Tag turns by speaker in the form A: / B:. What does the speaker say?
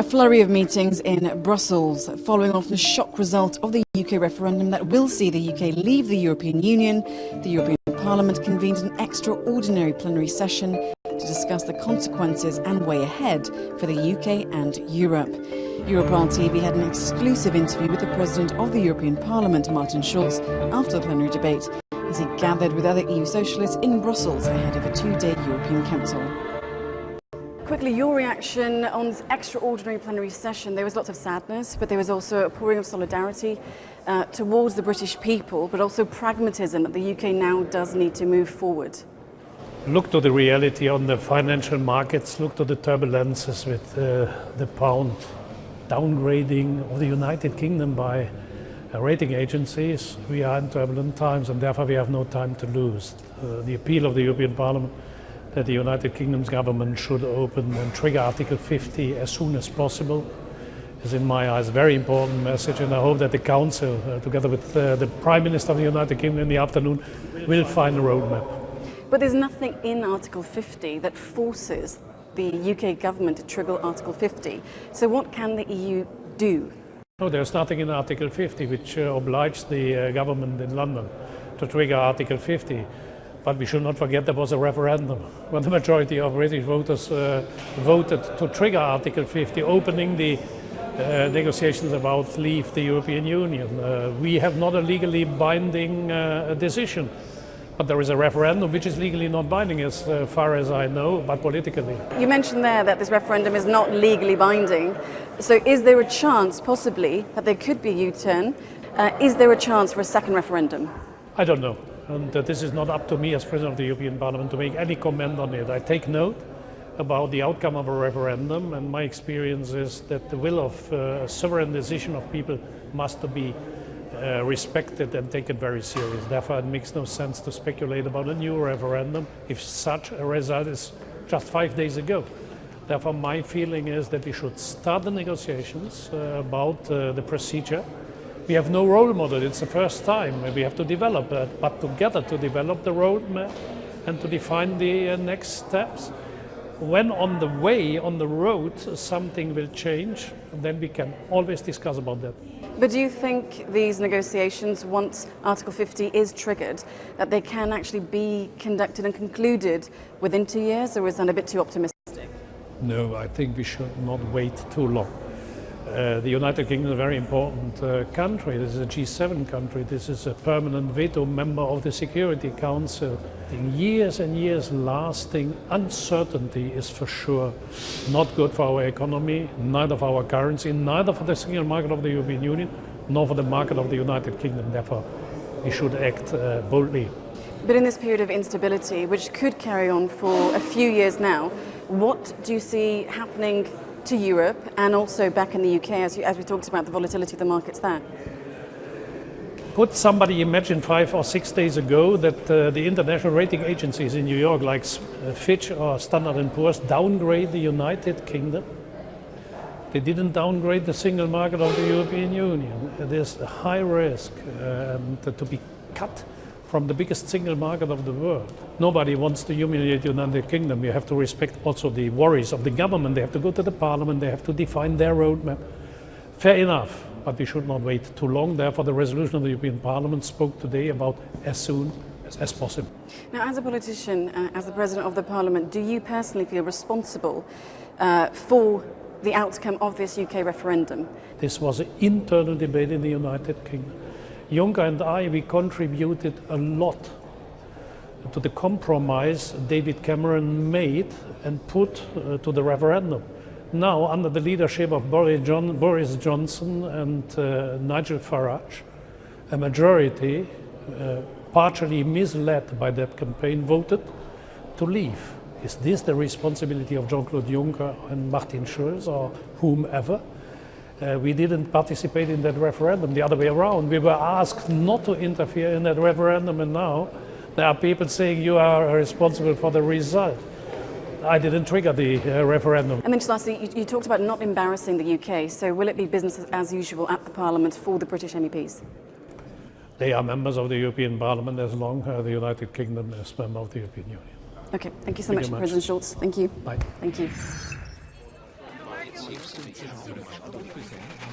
A: A flurry of meetings in Brussels following on from the shock result of the UK referendum that will see the UK leave the European Union. The European Parliament convened an extraordinary plenary session to discuss the consequences and way ahead for the UK and Europe. Europol TV had an exclusive interview with the President of the European Parliament, Martin Schulz, after the plenary debate as he gathered with other EU socialists in Brussels ahead of a two-day European Council. Quickly, your reaction on this extraordinary plenary session. There was lots of sadness, but there was also a pouring of solidarity towards the British people, but also pragmatism that the UK now does need to move forward.
B: Look to the reality on the financial markets, look to the turbulences with the pound downgrading of the United Kingdom by rating agencies. We are in turbulent times and therefore we have no time to lose. The appeal of the European Parliament that the United Kingdom's government should open and trigger Article 50 as soon as possible is, in my eyes, a very important message, and I hope that the Council, together with the Prime Minister of the United Kingdom in the afternoon, will find a roadmap.
A: But there's nothing in Article 50 that forces the UK government to trigger Article 50. So what can the EU do?
B: No, there's nothing in Article 50 which obliges the government in London to trigger Article 50. But we should not forget there was a referendum where the majority of British voters voted to trigger Article 50, opening the negotiations about leave the European Union. We have not a legally binding decision, but there is a referendum which is legally not binding as far as I know, but politically.
A: You mentioned there that this referendum is not legally binding. So is there a chance, possibly, that there could be a U-turn? Is there a chance for a second referendum?
B: I don't know. And this is not up to me as President of the European Parliament to make any comment on it. I take note about the outcome of a referendum, and my experience is that the will of a sovereign decision of people must be respected and taken very serious. Therefore, it makes no sense to speculate about a new referendum if such a result is just 5 days ago. Therefore, my feeling is that we should start the negotiations about the procedure. We have no role model. It's the first time. We have to develop that, but together to develop the roadmap and to define the next steps. When on the way, on the road, something will change, then we can always discuss about that.
A: But do you think these negotiations, once Article 50 is triggered, that they can actually be conducted and concluded within 2 years, or is that a bit too optimistic?
B: No, I think we should not wait too long. The United Kingdom is a very important country. This is a G7 country. This is a permanent veto member of the Security Council. Years and years lasting uncertainty is for sure not good for our economy, neither for our currency, neither for the single market of the European Union, nor for the market of the United Kingdom. Therefore, we should act boldly.
A: But in this period of instability, which could carry on for a few years now, what do you see happening to Europe and also back in the UK, as we talked about the volatility of the markets there?
B: Could somebody imagine 5 or 6 days ago that the international rating agencies in New York, like Fitch or Standard & Poor's, downgrade the United Kingdom? They didn't downgrade the single market of the European Union. There's a high risk to be cut from the biggest single market of the world. Nobody wants to humiliate the United Kingdom. You have to respect also the worries of the government. They have to go to the parliament. They have to define their roadmap. Fair enough, but we should not wait too long. Therefore, the resolution of the European Parliament spoke today about as soon as possible.
A: Now, as a politician, as the President of the Parliament, do you personally feel responsible for the outcome of this UK referendum?
B: This was an internal debate in the United Kingdom. Juncker and I, we contributed a lot to the compromise David Cameron made and put to the referendum. Now, under the leadership of Boris Johnson and Nigel Farage, a majority, partially misled by that campaign, voted to leave. Is this the responsibility of Jean-Claude Juncker and Martin Schulz or whomever? We didn't participate in that referendum, the other way around. We were asked not to interfere in that referendum, and now there are people saying you are responsible for the result. I didn't trigger the referendum.
A: And then just lastly, you talked about not embarrassing the UK, so will it be business as usual at the Parliament for the British MEPs?
B: They are members of the European Parliament as long as the United Kingdom is a member of the European Union.
A: Okay, thank you so much, President Schulz. Thank you.
B: Bye.
A: Thank you.
C: Absolument.